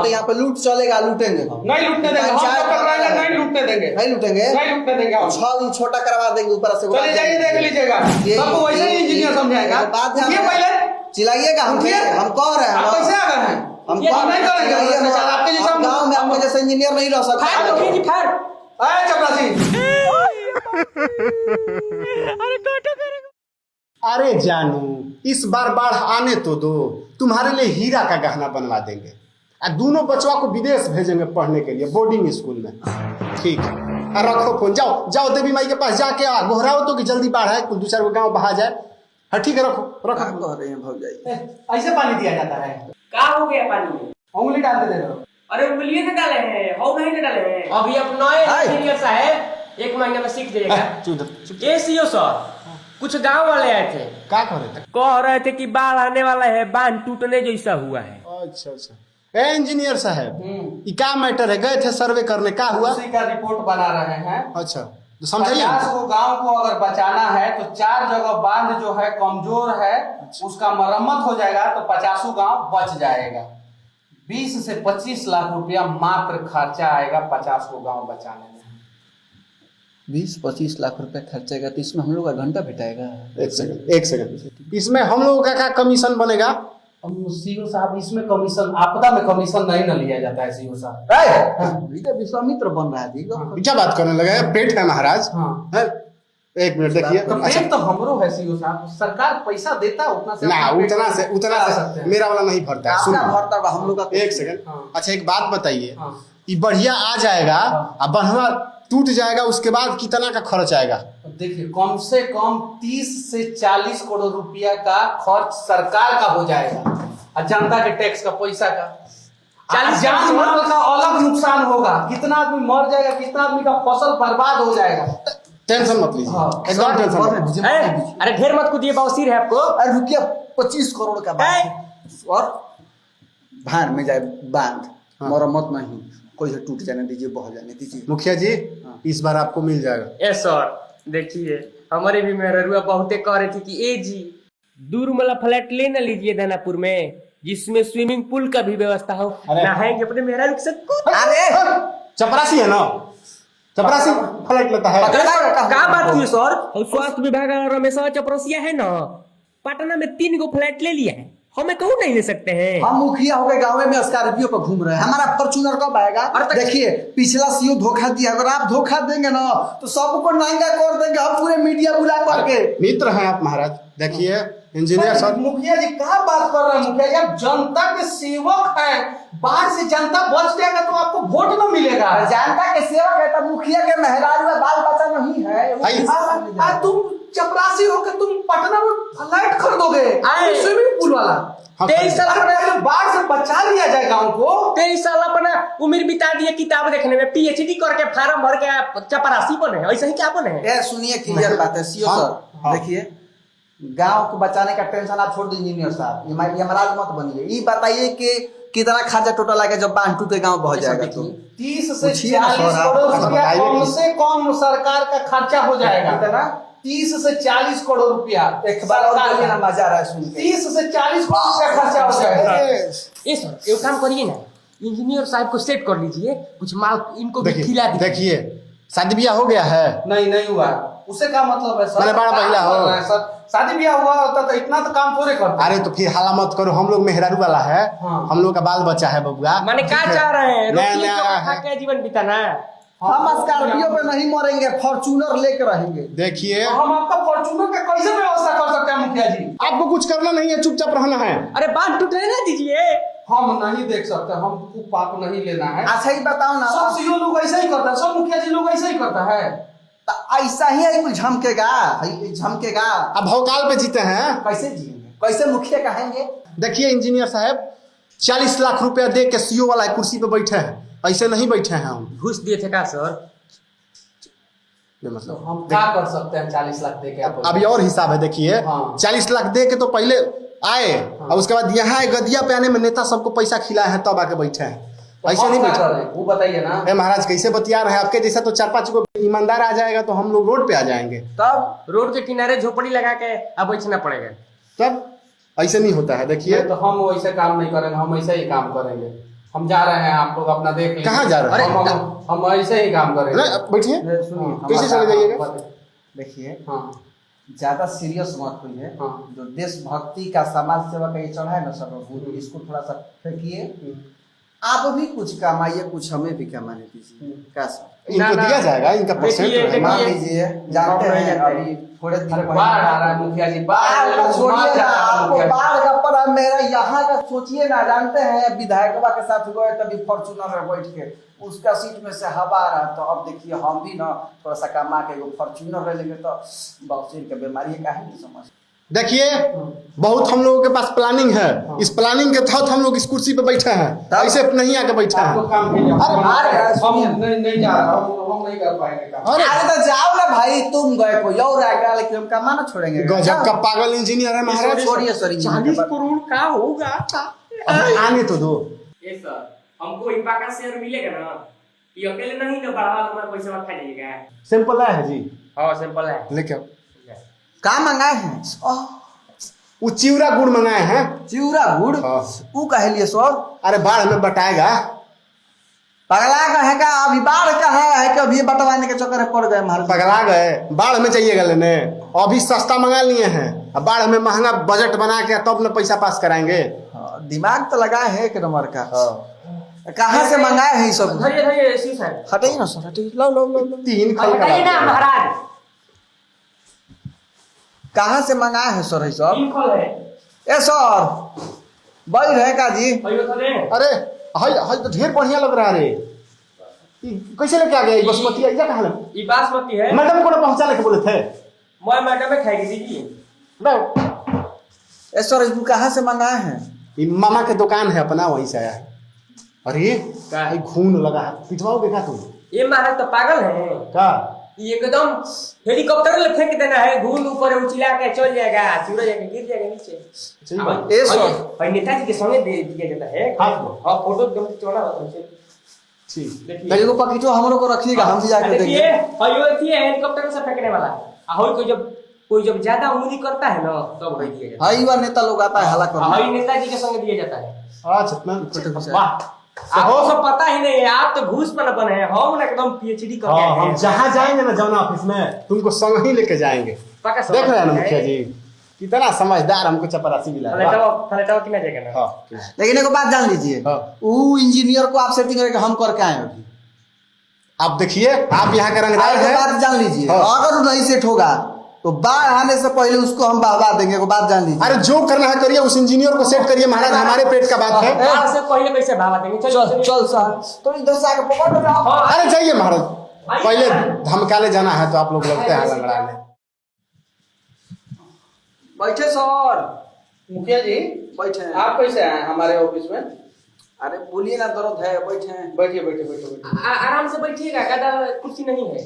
यहाँ पे लूट चलेगा, लूटेंगे हम। नहीं लूटने देंगे, नहीं लूटने देंगे, नहीं लूटेंगे, नहीं लूटने देंगे। 6 दिन छोटा करवा देंगे ऊपर से। चलिए जाइए देख लीजिएगा, सबको वैसे ही इंजीनियर समझाएगा। बात है, पहले चिल्लाइएगा, हम कह रहे हैं, आप कैसे आ गए हैं? हम नहीं करेंगे, आपके जैसा गाँव में आपके जैसे इंजीनियर नहीं रह सकता। चपरासी अरे जानू, इस बार बाढ़ आने तो दो, तुम्हारे लिए हीरा का गहना बनवा देंगे। और दोनों बचवा को विदेश भेजेंगे पढ़ने के लिए बोर्डिंग स्कूल में। ठीक है, और रखो फोन, जाओ जाओ देवी माई के पास जाके घोराओ तो कि जल्दी बाढ़ है, कुछ 2-4 गाँव बहा जाए। हाँ ठीक है, रखो रखो। कह रहे हैं भौजाई, ऐसे पानी दिया जाता है? क्या हो गया पानी में? उंगली डालते थे। अरे उंगली से डाले हैं, हाउ नहीं डाले हैं। अभी अब नए इंजीनियर साहब 1 महीने में सीख जाएगा। एसीओ सर, कुछ गांव वाले आए थे, क्या कह रहे थे? कह रहे थे कि बाढ़ आने वाला है, बांध टूटने जैसा हुआ है। अच्छा अच्छा। ए इंजीनियर साहब, ये क्या मैटर है? गए थे सर्वे करने, क्या हुआ? उसी का रिपोर्ट बना रहे हैं। अच्छा, तो समझाइए। 50 को गांव को अगर बचाना है तो 4 जगह बांध जो है कमजोर है, उसका मरम्मत हो जाएगा तो 50 गांव बच जाएगा। 20 से 25 लाख रुपया मात्र खर्चा आएगा 50 को गांव बचाने में। 20-25 लाख रुपए खर्चेगा तो इसमें हम लोग का घंटा भेटाएगा। एक सेकंड, इसमें हम लोगों का क्या कमीशन बनेगा? सीओ साहब, इसमें कमीशन, आपदा में कमीशन नहीं न लिया जाता है सीओ साहब। विश्वामित्र बन रहा है जी। क्या बात करने लगे? पेट है महाराज। हाँ। एक मिनट देखिए। अच्छा, तो हमरो है सीओ साहब, सरकार पैसा देता है उतना से ना, उतना से मेरा वाला नहीं भरता है। भरता हम लोग का। एक सेकंड। अच्छा एक बात बताइए, ये बढ़िया आ जाएगा अब बनवा टूट जाएगा, उसके बाद कितना का खर्च आएगा? देखिए, कम से कम 30 से 40 करोड़ रुपया का खर्च सरकार का हो जाएगा और जनता के टैक्स का पैसा का। 40 जान माल का अलग नुकसान होगा, कितना आदमी मर जाएगा, कितना आदमी का फसल बर्बाद हो जाएगा। टेंशन मत लीजिए, एकदम टेंशन मत। अरे ढेर मत कूदिए, बवासीर है आपको। अरे रुकिए, 25 करोड़ का बात है और भार में जाए बांध, मरम्मत नहीं, कोई टूट जाने दीजिए, बह जाने दीजिए। मुखिया जी, इस बार आपको मिल जाएगा। यस सर, देखिए हमारे भी मेहरुआ बहुते कह रही थी कि ए जी दूर वाला फ्लैट ले ना लीजिए दानापुर में, जिसमें स्विमिंग पूल का भी व्यवस्था हो, नहाएंगे अपने मेहरारू के साथ। अरे चपरासी है ना, चपरासी फ्लैट लेता है। क्या बात की सर? स्वास्थ्य विभाग रमेश चपरसिया है ना, पटना में 3 गो फ्लैट ले लिया है, हमें कहूँ नहीं ले सकते हैं? हम मुखिया हो गए, गाँव में स्कॉर्पियो पर घूम रहे हैं, हमारा फॉर्च्यूनर कब आएगा? देखिए पिछला सीओ धोखा दिया, अगर आप धोखा देंगे ना तो सबको नंगा कर देंगे हम, पूरे मीडिया बुला करके। मित्र हैं आप महाराज। देखिए इंजीनियर साहब। मुखिया जी क्या बात कर रहे हैं? मुखिया जी आप जनता के सेवक हैं, बाढ़ से जनता बच जाएगा तो आपको वोट न मिलेगा। जनता के सेवक है तो मुखिया के मेहरारू बाल बच्चा नहीं है। तुम चपरासी होकर तुम पटना में फ्लैट खरीदोगे स्विमिंग पूल वाला। 23 साल अपने बाढ़ से बचा लिया जाए गाँव को। 23 साल अपना उम्र बिता दिए किताब देखने में, PhD करके फार्म भर के चपरासी बने हैं, ऐसा ही क्या बने हैं? सुनिए क्लियर बात है सीओ सर, देखिए गांव को बचाने का टेंशन आप छोड़ दीजिए इंजीनियर साहब, यमराज मत बनिए। ये बताइए कि कितना खर्चा टोटल आएगा जब बांध टूटे गांव बह जाएगा तो? 30 से 40 करोड़ रुपया कम से कम सरकार का खर्चा हो जाएगा। कितना? 30 से 40 करोड़ रुपया। एक बार और बोलिए ना, मजा आ रहा है सुन के। 30 से 40 करोड़ रुपया खर्चा हो जाएगा। ये सर एक काम करिए ना, इंजीनियर साहब को सेट कर लीजिए, कुछ माल इनको भी खिला दीजिए। देखिए शादी ब्याह हो गया है? नहीं हुआ, उससे क्या मतलब है सर? मैंने बड़ा महिला हो सर, शादी ब्याह हुआ होता तो इतना तो काम थोड़े करते। अरे तो फिर हाला मत करो, हम लोग मेहरारू वाला है। हम लोग का बाल बच्चा है बबुआ। माने क्या चाह रहे हैं? रोटी खा के जीवन बिताना? हम स्कॉर्पियो पे नहीं मरेंगे, फॉर्च्यूनर लेके रहेंगे। देखिए हम आपका फॉर्च्यूनर का कैसे व्यवस्था कर सकते हैं मुखिया जी? आपको कुछ करना नहीं है, चुपचाप रहना है। अरे बांध टूटने ना दीजिए। हम नहीं देख सकते, हमको पाप नहीं लेना है। अच्छा ही बताओ ना, सब सीओ लोग ऐसा ही करता है, सब मुखिया जी लोग ऐसा ही करता है। ऐसा ही झमकेगा झमकेगा। अब भौकाल पे जीते हैं, कैसे जिएंगे, कैसे मुखिया कहेंगे? देखिए इंजीनियर साहब, 40 लाख रुपया दे के सीओ वाला कुर्सी पे बैठे हैं, ऐसे नहीं बैठे हैं हम। घूस दिए थे क्या सर? मतलब हम क्या कर सकते हैं 40 लाख दे के? आप अभी और हिसाब है, देखिए 40 लाख दे के तो पहले आए और उसके बाद यहाँ गदिया पे आने में नेता सबको पैसा खिलाए हैं तब आके बैठे हैं, ऐसे नहीं बैठे। वो बताइए ना। ए महाराज कैसे बतिया रहे हैं? आपके जैसा तो 4-5 को ईमानदार आ जाएगा तो हम लोग रोड पे आ जाएंगे। तब रोड के किनारे झोपड़ी लगा के अब बैठना पड़ेगा। तब ऐसे नहीं होता है। देखिए तो हम वैसे काम नहीं करेंगे, हम ऐसे ही काम करेंगे। हम जा रहे हैं, आप लोग अपना देख लीजिए। कहाँ जा रहे हैं? हम ऐसे ही काम करेंगे। बैठिए, सुनिए कैसे चले जाइएगा? देखिए हाँ ज्यादा सीरियस मत होइए। हाँ। जो देशभक्ति का समाज सेवा का ये चढ़ा है ना सब, इसको थोड़ा सा फेंकिए। आप भी कुछ कमाइए, कुछ हमें भी कमाने दीजिए। कैसा इनको दिया जाएगा, इनका परसेंट है। मान लीजिए, जानते हैं अभी थोड़े दिन बाढ़ आ रहा है मुखिया जी, बाढ़ का छोड़िए ना, आपको मुखिया जी। बाढ़ का पड़ा, मेरा यहाँ का सोचिए ना। जानते हैं विधायकवा के साथ गए तभी फॉर्चूनर में बैठ के उसका सीट में से हवा आ रहा, तो अब देखिए हम भी ना थोड़ा सा कमा के एगो फॉर्चूनर ले लेंगे तो बॉक्सिंग के बीमारी का है नहीं समझ। देखिए बहुत हम लोगों के पास प्लानिंग है, इस प्लानिंग के तहत हम लोग इस कुर्सी पे बैठे हैं, ऐसे नहीं आके बैठे आपको हैं। काम कीजिए। अरे, हम नहीं जा रहा, हम नहीं कर पाएंगे काम। अरे अरे तो जाओ ना भाई, तुम गए कोई और आएगा, लेकिन हम कमाना छोड़ेंगे। गजब का पागल इंजीनियर है महाराज। छोड़िए सर, 40 करोड़ का होगा। अब आने तो दो। ये सर हमको इपा का शेयर मिलेगा ना? ये अकेले नहीं तो बढ़ा हमारा पैसा मत खा जाइएगा। सिंपल है जी, हाँ सिंपल है। लेके आओ। का मंगाए हैं? वो चिवड़ा गुड़ मंगाए हैं। चिवड़ा गुड़? हाँ। वो कहे लिए सर? अरे बाढ़ में बटाएगा। पगला का है का? अभी बाढ़ का है कि अभी बंटवाने के चक्कर में पड़ गए महाराज? पगला गए, बाढ़ में चाहिएगा लेने, अभी सस्ता मंगा लिए हैं, अब बाढ़ में महंगा बजट बना के तब न पैसा पास कराएंगे। हाँ, दिमाग तो लगाए हैं एक नंबर का। कहाँ से मंगाए हैं ये सब? धरिए शिव सर। हटाइए ना सर, हटाइए। लो लो लो लो। 3 खल बताइए ना महाराज। कहाँ से मंगाए हैं सर ये सब? 3 फल है। ए सर बैठ है का जी? भाइयों तो दे। अरे हाय तो ढेर बढ़िया लग रहा है रे। कैसे लेके आ गया? बासमती है कहाँ ले? ये बासमती है। मैडम को ना पहुंचा लेके बोले थे। मैं मैडम में खाएगी दीजिए। ए सर इसको कहाँ से मंगाए हैं? ये मामा के दुकान है अपना, वहीं से आया है। अरे क्या है? खून लगा है, पिटवाओगे क्या तुम? ये महाराज तो पागल है। क्या ये एकदम हेलीकॉप्टर में फेंक देना है, घूम ऊपर उछला के चल जाएगा, चिवड़ा जाके गिर जाएगा नीचे। सही बात। ए सर और नेताजी के संगे दे दिया जाता है। हाँ। हाँ फोटो एकदम चौड़ा होता है। ठीक। देखिए एगो पकिटो हमरो को रखिएगा, हम भी जाके देखिए देखेंगे। और ये देखिए हेलीकॉप्टर से फेंकने वाला। और कोई जब ज्यादा उंगली करता है ना तब वही दिया जाता हाँ युवा नेता लोग आता है हला है। करने। और नेताजी के संगे दिया जाता है। अच्छा मैं वाह आपको सब पता ही नहीं है, आप तो घूस पर बने हैं, हम ना एकदम पीएचडी करके हाँ, आए हम हैं। जहाँ जाएंगे ना जौना ऑफिस में तुमको संग ही लेके जाएंगे। पक्का समझ देख रहे हैं ना है। मुखिया जी कितना समझदार, हमको चपरासी मिला है। फ्लैटवा कितना जाएगा ना? हाँ, लेकिन एगो बात जान लीजिए, हाँ। वो इंजीनियर को आप सेटिंग करके हम करके आए अभी। आप देखिए आप यहाँ के रंगदार एगो हैं। बात जान लीजिए, हाँ। अगर वो नहीं सेट होगा तो बाढ़ आने से पहले उसको हम बहवा देंगे। एगो बात जान लीजिए। अरे जो करना है करिए, उस इंजीनियर को सेट करिए महाराज, हमारे पेट का बात है। बाढ़ से पहले कैसे भावा देंगे? चल चल साहब, तो इधर से आके पकड़ लो। हाँ। अरे जाइए महाराज, पहले धमकाले जाना है तो आप लोग लगते हैं लंगड़ाने। बैठे सर, मुखिया जी बैठे। आप कैसे आए हमारे ऑफिस में? अरे बोलिए ना, दर्द है, बैठे। बैठिए बैठिए बैठिए बैठिए। आराम से बैठिएगा, गदा कुर्सी नहीं है।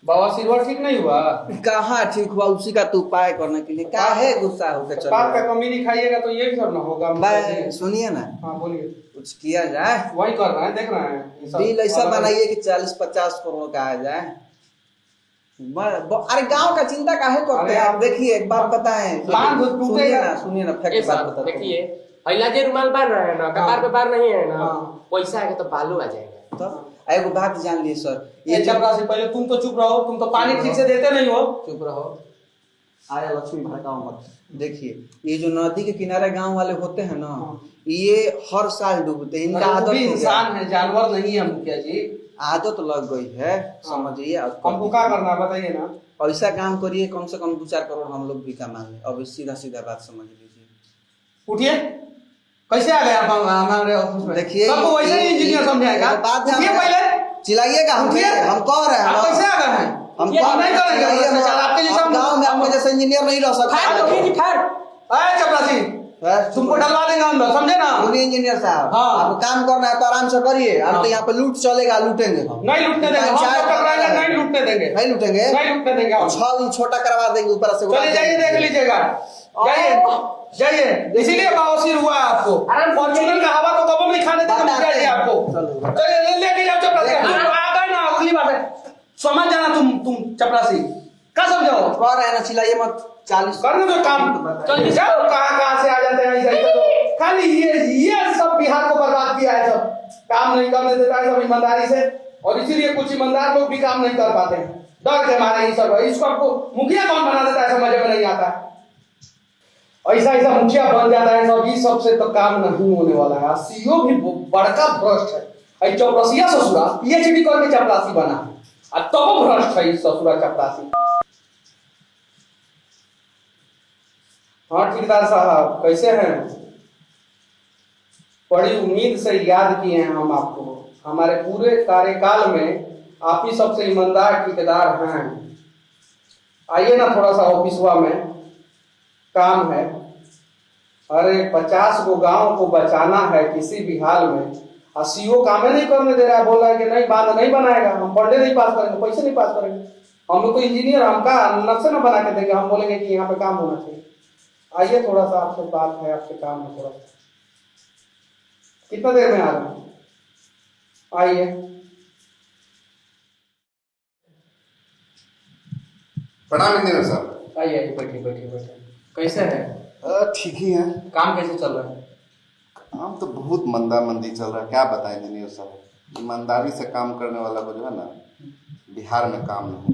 बाबा सिल्वर ठीक नहीं हुआ? कहाँ ठीक हुआ, उसी का तो उपाय करने के लिए काहे गुस्सा होकर चल बात रहे का कमी नहीं खाइएगा तो ये भी सब ना होगा। हैं? सुनिए ना, हाँ बोलिए। कुछ किया जाए। वही कर रहे हैं, देख रहे हैं ये सब। डील ऐसा बनाइए कि 40-50 करोड़ का आ जाए। अरे गांव का चिंता काहे करते हैं आप? देखिए एक बात बताएं, बांध टूटेगा। सुनिए ना ये फैक्ट बात सर बताते हैं। देखिए पहला जे रुमाल बांध रहे हैं ना, कपार पे बार नहीं है ना, हाँ। पैसा आएगा तो बालू आ जाएगा। तो एगो बात जान लिए सर, ये चपरासी पहले तुम तो चुप रहो, तुम तो पानी ठीक से देते नहीं हो। चुप रहो, आया लक्ष्मी भड़काओ मत। देखिए ये जो नदी के किनारे गांव वाले होते हैं ना, ये हर साल डूबते हैं। इनका अरे वो आदत भी हो गया। इंसान है, जानवर नहीं है मुखिया जी। आदत लग गई है, समझिए। हमको क्या करना है बताइए ना। ऐसा काम करिए, कम से कम 2-4 करोड़ हम लोग भी कमा लें। अब सीधा सीधा बात समझ लीजिए। उठिए, कैसे आ गए आप हमारे ऑफिस में? देखिए सबको वैसे ही इंजीनियर समझाएगा। ये बात उठिए जान- पहले, चिल्लाइएगा, हम उठिए। हम कह रहे हैं आप कैसे आ गए हैं? हम ये कह नहीं करेंगे, चिल्लाइए मत। चल, आपके जैसा हम गाँव में आपके जैसे इंजीनियर नहीं रह फाड़ दो सकता। जी, फाड़। अरे चपरासी, तुमको डलवा देंगे अंदर, समझे ना? सुनिए इंजीनियर साहब, हाँ। आपको काम करना है तो आराम से करिए। आप तो हाँ। यहाँ पे लूट चलेगा, लूटेंगे हम। नहीं लूटने देंगे, हम पंचायत जब तक रहेंगे करना है। नहीं लूटने देंगे। नहीं लूटेंगे, नहीं लूटने देंगे हम। 6 दिन छोटा करवा देंगे ऊपर से। चलिए जाइए, देख लीजिएगा। जाइए जाइए, इसीलिए बवासीर हुआ है आपको। फॉर्च्यूनर का हवा तो कबो नहीं खाने देंगे मुखिया जी आपको। चलिए लेके जाओ चपरासी। आ गए ना, अगली बात है, समझ जाना तुम चपरासी क्या समझो। कह रहे हैं ना, चिल्लाइए मत। 40 करने दो काम। चलिए जाओ, कहाँ से आ जाते हैं ऐसे ऐसे तो। खाली ये सब बिहार को बर्बाद किया है। सब काम नहीं करने देता है, सब ईमानदारी से, और इसीलिए कुछ ईमानदार लोग भी काम नहीं कर पाते हैं, डर के मारे। ये सब इसको आपको मुखिया कौन बना देता है, समझ में नहीं आता। ऐसा मुखिया बन जाता है सब, ये सबसे तो काम नहीं होने वाला है। सीओ भी बड़का भ्रष्ट है। चपरासिया ससुरा पीएचडी करके चपरासी बना, और तो भ्रष्ट है ससुरा चपरासी। हाँ ठेकेदार साहब कैसे हैं? बड़ी उम्मीद से याद किए हैं हम आपको। हमारे पूरे कार्यकाल में आप ही सबसे ईमानदार ठेकेदार हैं। आइए ना थोड़ा सा ऑफिसवा में, काम है। अरे 50 गो गांव को बचाना है किसी भी हाल में, और सीओ काम नहीं करने दे रहा है। बोल रहा है कि नहीं बांध नहीं बनाएगा, हम पढ़ने नहीं पास करेंगे, पैसे नहीं पास करेंगे। हम लोग तो इंजीनियर, हमका नक्शा ना बना के देंगे, हम बोलेंगे कि यहाँ पे काम होना चाहिए। आइए थोड़ा सा आपसे बात है, आपसे काम है थोड़ा सा। कितना देर में आ रहे हैं? आइए। प्रणाम इंजीनियर साहब। आइए बैठिए। कैसे है? ठीक ही है। काम कैसे चल रहा है? काम तो बहुत मंदी चल रहा है, क्या बताएं इंजीनियर साहब। ईमानदारी से काम करने वाला को जो है ना, बिहार में काम नहीं।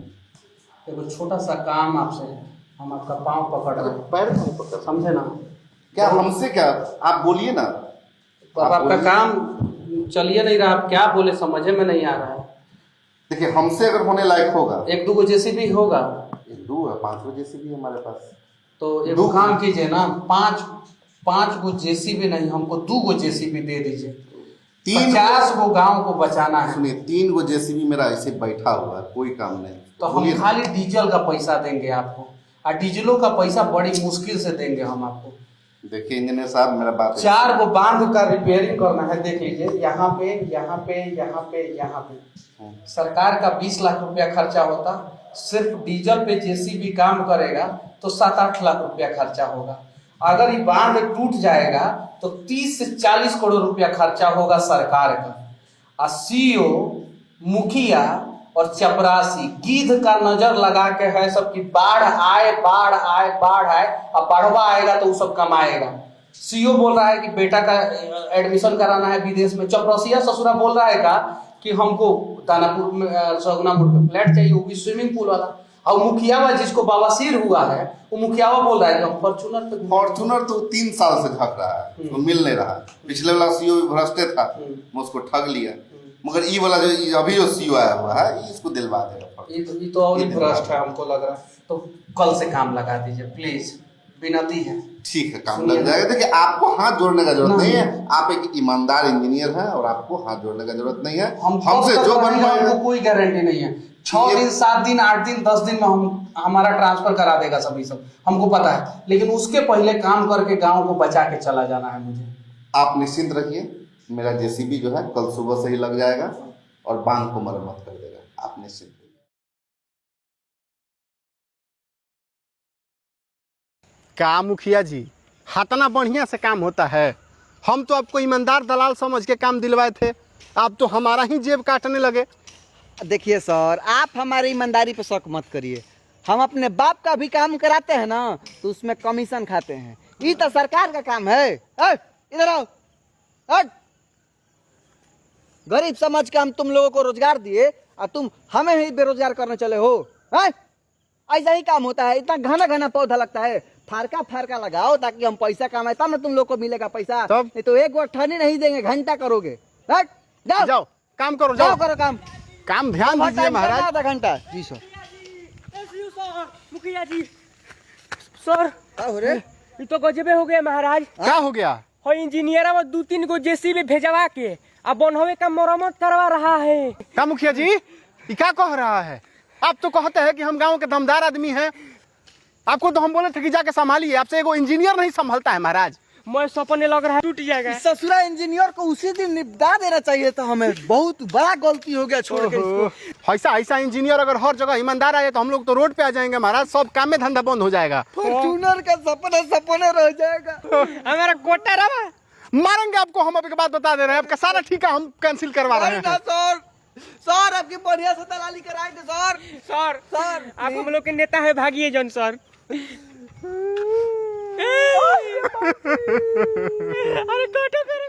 देखो छोटा सा काम आपसे, हम आपका पाँव पकड़ रहे हैं। पैर नहीं पकड़, समझे ना? क्या हमसे क्या, आप बोलिए ना। तो अब आपका काम चलिए नहीं रहा, आप क्या बोले समझे में नहीं आ रहा है। देखिए हमसे अगर होने लायक होगा, 1-2 जेसीबी होगा, 1-2 है, 5 जेसीबी है हमारे पास। तो एक काम कीजिए ना, 5 गो जेसीबी नहीं, हमको 2 गो जेसीबी दे दीजिए। 50 गो गांव को बचाना है। सुनिए 3 गो जेसीबी मेरा ऐसे बैठा हुआ है, कोई काम नहीं। तो हम खाली डीजल का पैसा देंगे आपको, और डीजलों का पैसा बड़ी मुश्किल से देंगे हम आपको। देखिए इंजीनियर साहब मेरा बात 4 गो बांध का रिपेयरिंग करना है। देख लीजिए यहाँ पे, यहाँ पे, यहाँ पे, यहाँ पे सरकार का 20 लाख रुपया खर्चा होता। सिर्फ डीजल पे जेसीबी काम करेगा तो 7-8 लाख रुपया खर्चा होगा। अगर ये बांध टूट जाएगा तो 30 से 40 करोड़ रुपया खर्चा होगा सरकार का। और सीओ, मुखिया और चपरासी गीध का नजर लगा के है सब की बाढ़ आए, बाढ़ आए, बाढ़ आए। अब बाढ़वा आएगा तो वो सब कमाएगा। सीओ बोल रहा है कि बेटा का एडमिशन कराना है विदेश में। चपरासिया ससुरा बोल रहा है का कि हमको दानापुर में सगुना मोड़ पे फ्लैट चाहिए, वो भी स्विमिंग पूल वाला। और मुखियावा जिसको बवासीर हुआ है, वो मुखियावा बोल रहा है कि हम फॉर्चूनर तो 3 साल से झक रहा है, उसको मिल नहीं रहा। पिछले वाला सीओ भी भ्रष्टे था, मैं उसको ठग लिया। मगर ये वाला जो अभी जो सीओ आया हुआ है, इसको दिलवा देगा। ये तो और भ्रष्ट है हमको लग रहा है। तो कल से काम लगा दीजिए प्लीज, विनती है। ठीक है, काम लग जाएगा। देखिए आपको हाथ जोड़ने का जरूरत नहीं है, आप एक ईमानदार इंजीनियर हैं और आपको हाथ जोड़ने का जरूरत नहीं है। हमसे जो बनवाएगा कोई गारंटी नहीं है। 6 दिन, 7 दिन, 8 दिन, 10 दिन में हम हमारा ट्रांसफर करा देगा सभी सब, हमको पता है। लेकिन उसके पहले काम करके गांव को बचा के चला जाना है मुझे। आप निश्चिंत रहिए, मेरा जेसीबी जो है कल सुबह से ही लग जाएगा और बांध को मरम्मत कर देगा। आप निश्चिंत रहिए। का मुखिया जी, हाथना बढ़िया से काम होता है। हम तो आपको ईमानदार दलाल समझ के काम दिलवाए थे, आप तो हमारा ही जेब काटने लगे। देखिए सर, आप हमारी ईमानदारी पे शक मत करिए। हम अपने बाप का भी काम कराते हैं ना, तो उसमें कमीशन खाते हैं। ये तो सरकार का काम है। इधर आओ। गरीब समझ के हम तुम लोगों को रोजगार दिए और तुम हमें ही बेरोजगार करने चले हो। ऐसा ही काम होता है। इतना घना घना पौधा लगता है, फारका फारका लगाओ ताकि हम पैसा कमाए, तब ना तुम लोग को मिलेगा पैसा। नहीं तो एक बार ठनी नहीं देंगे, घंटा करोगे। जाओ जाओ काम करो, जाओ करो काम ध्यान दीजिए महाराज। आधा घंटा। जी सर। मुखिया जी सर, हो रे, ये तो गजबे हो गया महाराज। क्या हो गया? हो इंजीनियर वो 2-3 गो जेसीबी भेजवा के अब बनवे का मरम्मत करवा रहा है। क्या मुखिया जी, ये क्या कह रहा है? आप तो कहते हैं कि हम गांव के दमदार आदमी हैं। आपको तो हम बोले थे कि जाके संभालिए, आपसे एगो इंजीनियर नहीं संभलता है महाराज। मैं सपने लग रहा है टूट जाएगा। ससुरा इंजीनियर को उसी दिन निपटा देना चाहिए था हमें। बहुत बड़ा गलती हो गया छोड़ के इसको। ऐसा इंजीनियर अगर हर जगह ईमानदार आए तो हम लोग तो रोड पे आ जाएंगे महाराज, सब काम में धंधा बंद हो जाएगा। फॉर्च्यूनर का सपना रह जाएगा। हमारा कोटा रहा, मारेंगे आपको। हम अभी बात बता दे रहे हैं, आपका सारा ठेका हम कैंसिल करवा रहे हैं। सर आपकी बढ़िया से दलाली कराएंगे सर। सर आप हम लोग के नेता है, भागिए जन सर। अरे काटो करे